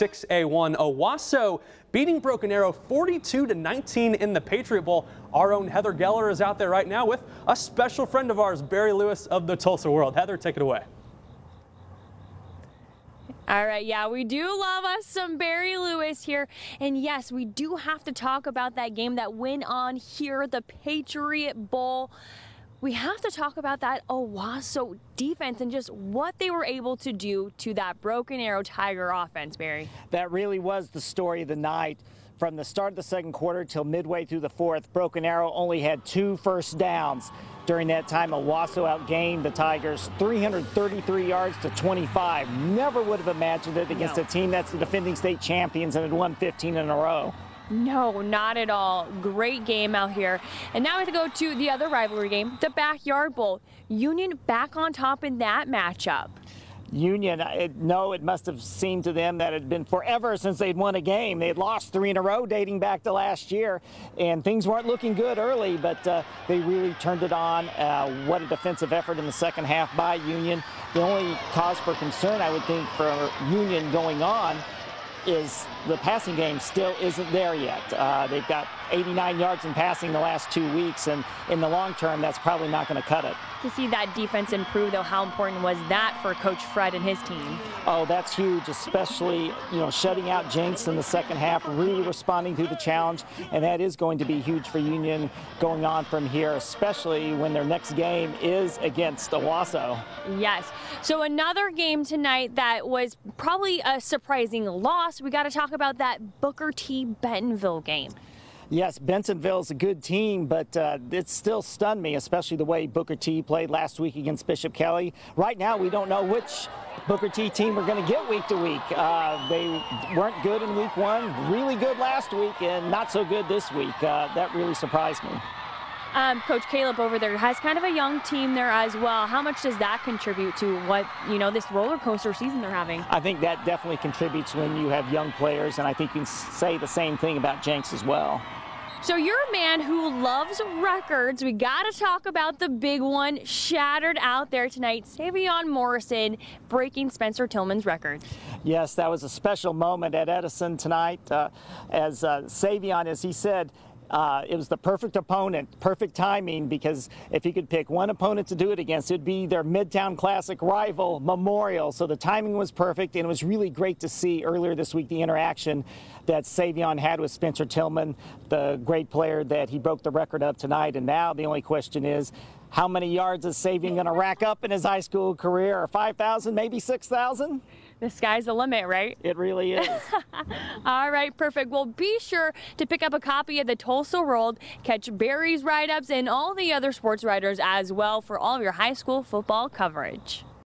6A1. Owasso beating Broken Arrow 42-19 in the Patriot Bowl. Our own Heather Geller is out there right now with a special friend of ours, Barry Lewis of the Tulsa World. Heather, take it away. All right, yeah, we do love us some Barry Lewis here. And yes, we do have to talk about that game that went on here, the Patriot Bowl. We have to talk about that Owasso defense and just what they were able to do to that Broken Arrow Tiger offense, Barry. That really was the story of the night. From the start of the second quarter till midway through the fourth, Broken Arrow only had 2 first downs. During that time, Owasso outgained the Tigers 333 yards to 25. Never would have imagined it against a team that's the defending state champions and had won 15 in a row. No, not at all. Great game out here. And now we have to go to the other rivalry game, the Backyard Bowl. Union back on top in that matchup. Union, it must have seemed to them that it had been forever since they'd won a game. They had lost 3 in a row dating back to last year, and things weren't looking good early, but they really turned it on. What a defensive effort in the second half by Union. The only cause for concern, I would think, for Union going on is the passing game still isn't there yet. They've got 89 yards in passing the last 2 weeks, and in the long term, that's probably not going to cut it. To see that defense improve, though, how important was that for Coach Fred and his team? Oh, that's huge, especially, shutting out Jenks in the second half, really responding to the challenge, and that is going to be huge for Union going on from here, especially when their next game is against Owasso. Yes. So another game tonight that was probably a surprising loss. We got to talk about that Booker T Bentonville game. Yes, Bentonville's a good team, but it still stunned me, especially the way Booker T played last week against Bishop Kelly. Right now, we don't know which Booker T team we're going to get week to week. They weren't good in week 1, really good last week, and not so good this week. That really surprised me. Coach Caleb over there has kind of a young team there as well. How much does that contribute to what, this roller coaster season they're having? I think that definitely contributes when you have young players, and I think you can say the same thing about Jenks as well. So you're a man who loves records. We got to talk about the big one shattered out there tonight. Savion Morrison breaking Spencer Tillman's record. Yes, that was a special moment at Edison tonight. As Savion, as he said, it was the perfect opponent, perfect timing, because if he could pick one opponent to do it against, it'd be their Midtown Classic rival, Memorial. So the timing was perfect, and it was really great to see earlier this week the interaction that Savion had with Spencer Tillman, the great player that he broke the record of tonight. And now the only question is, how many yards is Savion going to rack up in his high school career? 5,000, maybe 6,000? The sky's the limit, right? It really is. All right, perfect. Well, be sure to pick up a copy of the Tulsa World, catch Barry's write-ups and all the other sports writers as well for all of your high school football coverage.